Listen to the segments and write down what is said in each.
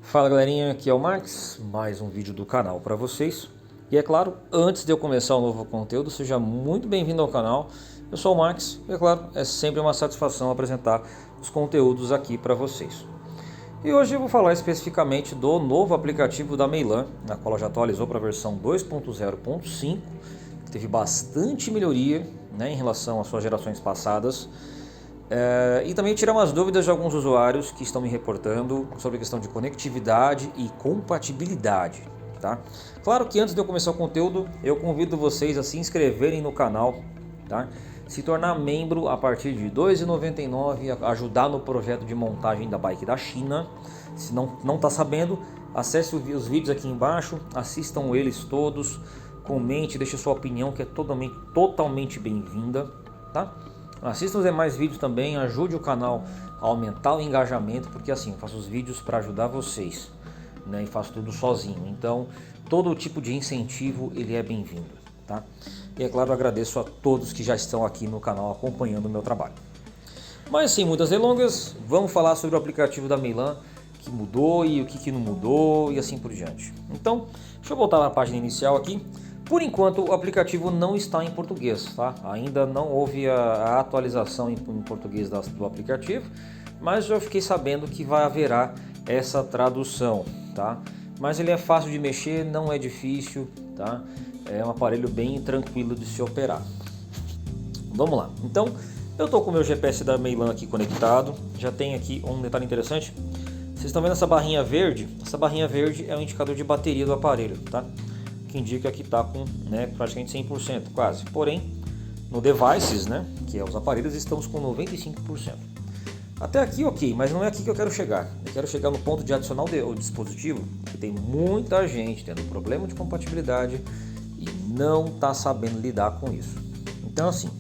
Fala galerinha, aqui é o Max, mais um vídeo do canal para vocês. E é claro, antes de eu começar o novo conteúdo, seja muito bem-vindo ao canal. Eu sou o Max e é claro, é sempre uma satisfação apresentar os conteúdos aqui para vocês. E hoje eu vou falar especificamente do novo aplicativo da Meilan, na qual ela já atualizou para a versão 2.0.5, que teve bastante melhoria, né, em relação às suas gerações passadas. E também tirar umas dúvidas de alguns usuários que estão me reportando sobre a questão de conectividade e compatibilidade, tá? Claro que antes de eu começar o conteúdo, eu convido vocês a se inscreverem no canal, tá? Se tornar membro a partir de R$ 2,99, ajudar no projeto de montagem da bike da China. Se não está sabendo, acesse os vídeos aqui embaixo, assistam eles todos, comente, deixe sua opinião que é totalmente bem-vinda, tá? Assista os demais vídeos também, ajude o canal a aumentar o engajamento, porque assim, eu faço os vídeos para ajudar vocês, né, e faço tudo sozinho, então todo tipo de incentivo ele é bem-vindo, tá? E é claro, eu agradeço a todos que já estão aqui no canal acompanhando o meu trabalho. Mas sem muitas delongas, vamos falar sobre o aplicativo da Meilan, que mudou e o que não mudou e assim por diante. Então, deixa eu voltar na página inicial aqui. Por enquanto o aplicativo não está em português, tá? Ainda não houve a atualização em português do aplicativo, mas já fiquei sabendo que haverá essa tradução, tá? Mas ele é fácil de mexer, não é difícil, tá? É um aparelho bem tranquilo de se operar. Vamos lá, então eu estou com o meu GPS da Meilan aqui conectado, já tem aqui um detalhe interessante. Vocês estão vendo essa barrinha verde? Essa barrinha verde é o indicador de bateria do aparelho, tá? Que indica que está com, né, praticamente 100%, quase. Porém, no devices, né, que é os aparelhos, estamos com 95%. Até aqui ok, mas não é aqui que eu quero chegar. Eu quero chegar no ponto de adicionar o dispositivo, que tem muita gente tendo problema de compatibilidade e não está sabendo lidar com isso. Então assim,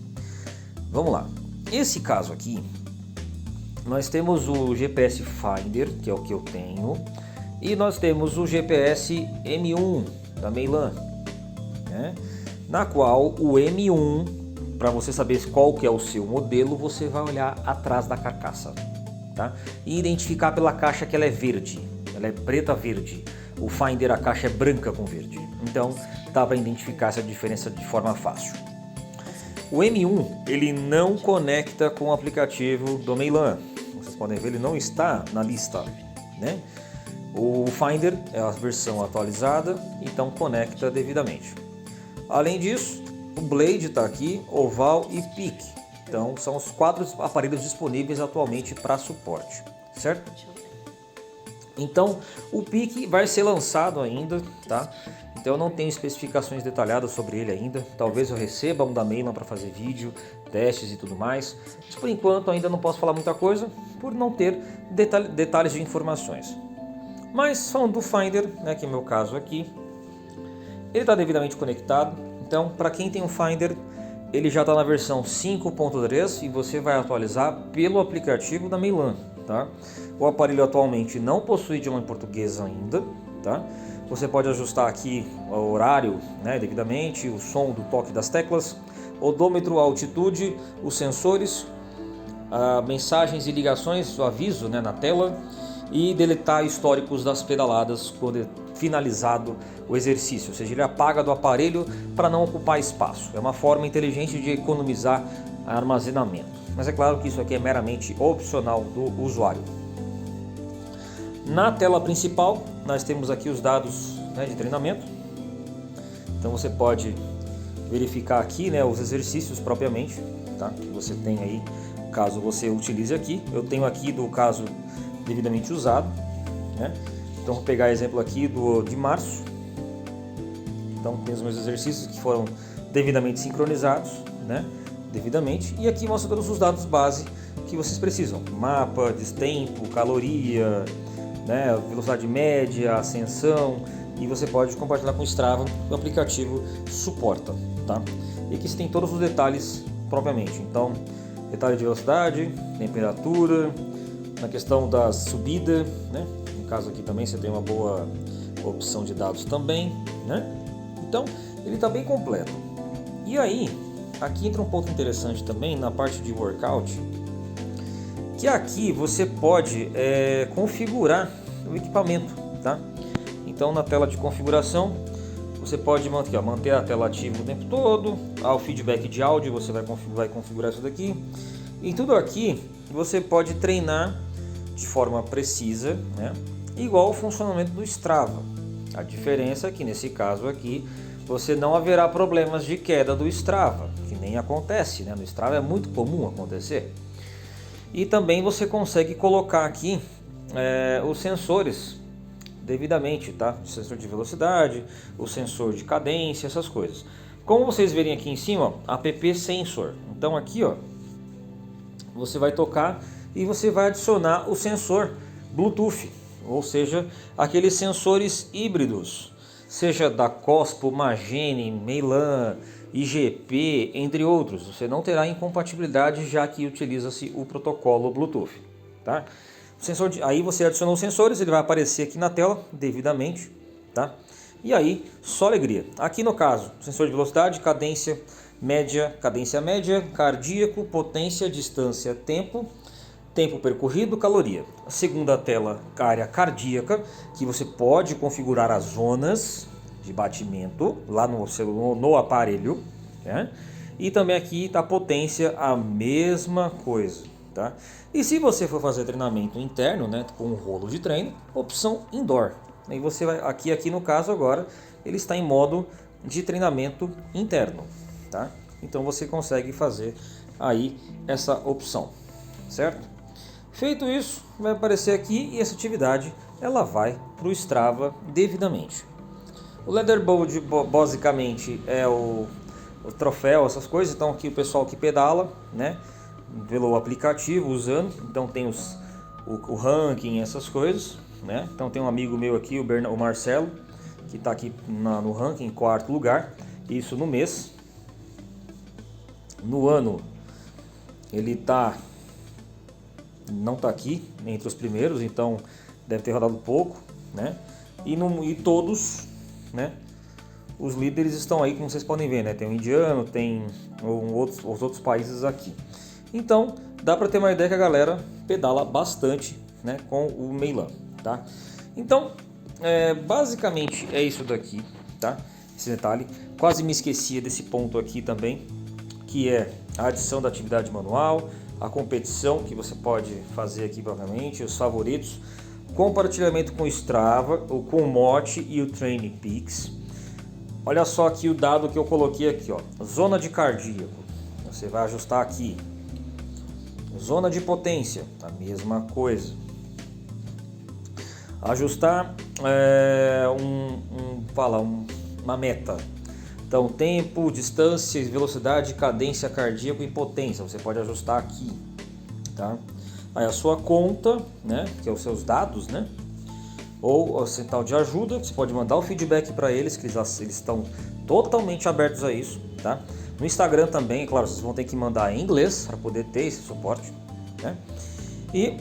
vamos lá. Esse caso aqui, nós temos o GPS Finder, que é o que eu tenho, e nós temos o GPS M1 da Meilan, né? Na qual o M1, para você saber qual que é o seu modelo, você vai olhar atrás da carcaça, tá? E identificar pela caixa que ela é verde, ela é preta verde. O Finder, a caixa é branca com verde, então dá para identificar essa diferença de forma fácil. O M1 ele não conecta com o aplicativo do Meilan, vocês podem ver, ele não está na lista, né? O Finder é a versão atualizada, então conecta devidamente. Além disso, o Blade está aqui, Oval e Peak. Então são os 4 aparelhos disponíveis atualmente para suporte, certo? Então o Peak vai ser lançado ainda, tá? Então eu não tenho especificações detalhadas sobre ele ainda. Talvez eu receba um da Meilan para fazer vídeo, testes e tudo mais. Mas por enquanto ainda não posso falar muita coisa, por não ter detalhes de informações. Mas falando do Finder, né, que é o meu caso aqui, ele está devidamente conectado. Então, para quem tem um Finder, ele já está na versão 5.3 e você vai atualizar pelo aplicativo da Meilan, tá? O aparelho atualmente não possui idioma em português ainda, tá? Você pode ajustar aqui o horário, né, devidamente, o som do toque das teclas, odômetro, altitude, os sensores, mensagens e ligações, o aviso, né, na tela, e deletar históricos das pedaladas quando é finalizado o exercício, ou seja, ele apaga do aparelho para não ocupar espaço. É uma forma inteligente de economizar armazenamento, mas é claro que isso aqui é meramente opcional do usuário. Na tela principal nós temos aqui os dados, né, de treinamento, então você pode verificar aqui, né, os exercícios propriamente, tá, que você tem aí, caso você utilize aqui. Eu tenho aqui do caso devidamente usado, né? Então vou pegar exemplo aqui de março. Então tem os meus exercícios que foram devidamente sincronizados, né? Devidamente, e aqui mostra todos os dados base que vocês precisam: mapa, destempo, caloria, né? Velocidade média, ascensão, e você pode compartilhar com o Strava, o aplicativo suporta, tá? E aqui você tem todos os detalhes propriamente. Então, detalhe de velocidade, temperatura, na questão da subida, né? No caso aqui também você tem uma boa opção de dados também, né? Então ele está bem completo. E aí, aqui entra um ponto interessante também na parte de workout, que aqui você pode configurar o equipamento, tá? Então na tela de configuração você pode manter a tela ativa o tempo todo, o feedback de áudio você vai configurar isso daqui. E tudo aqui você pode treinar de forma precisa, né? Igual o funcionamento do Strava. A diferença é que nesse caso aqui você não haverá problemas de queda do Strava, que nem acontece, né? No Strava é muito comum acontecer. E também você consegue colocar aqui os sensores devidamente, tá? O sensor de velocidade, o sensor de cadência, essas coisas. Como vocês verem aqui em cima, ó, app sensor. Então aqui, ó, você vai tocar e você vai adicionar o sensor Bluetooth, ou seja, aqueles sensores híbridos, seja da Cospo, Magene, Meilan, IGP, entre outros. Você não terá incompatibilidade, já que utiliza-se o protocolo Bluetooth, tá? Aí você adicionou os sensores, ele vai aparecer aqui na tela devidamente, tá? E aí, só alegria. Aqui no caso, sensor de velocidade, cadência média, cardíaco, potência, distância, tempo percorrido, caloria. A segunda tela, área cardíaca, que você pode configurar as zonas de batimento lá no aparelho, né? E também aqui está a potência, a mesma coisa, tá? E se você for fazer treinamento interno, né, com um rolo de treino, opção indoor. Aí você vai aqui no caso agora ele está em modo de treinamento interno, tá? Então você consegue fazer aí essa opção, certo? Feito isso, vai aparecer aqui e essa atividade ela vai para o Strava devidamente. O leaderboard basicamente é o troféu, essas coisas. Então aqui o pessoal que pedala, né, pelo aplicativo usando, então tem o ranking, essas coisas, né? Então tem um amigo meu aqui, o Marcelo, que está aqui no ranking em 4º lugar, isso no mês. No ano ele não está aqui entre os primeiros, então deve ter rodado pouco, né? E todos, né, os líderes estão aí, como vocês podem ver, né? Tem o indiano, tem os outros países aqui. Então dá para ter uma ideia que a galera pedala bastante, né, com o Meilan, tá? Então basicamente é isso daqui, tá? Esse detalhe. Quase me esquecia desse ponto aqui também, que é a adição da atividade manual, a competição que você pode fazer aqui propriamente, os favoritos, compartilhamento com o Strava, o com o Mote e o Training Peaks. Olha só aqui o dado que eu coloquei aqui, ó, zona de cardíaco, você vai ajustar aqui. Zona de potência, a mesma coisa. Ajustar uma meta. Então tempo, distância, velocidade, cadência, cardíaco e potência, você pode ajustar aqui, tá? Aí a sua conta, né, que é os seus dados, né? Ou a central de ajuda, você pode mandar o feedback para eles, que eles estão totalmente abertos a isso, tá? No Instagram também, é claro, vocês vão ter que mandar em inglês para poder ter esse suporte, né? E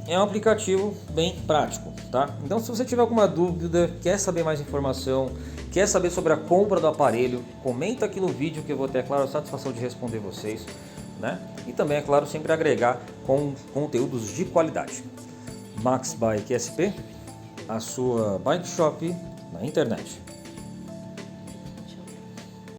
é um aplicativo bem prático, tá? Então se você tiver alguma dúvida, quer saber mais informação, quer saber sobre a compra do aparelho, comenta aqui no vídeo que eu vou ter, é claro, a satisfação de responder vocês, né? E também, é claro, sempre agregar com conteúdos de qualidade. Max Bike SP, a sua bike shop na internet.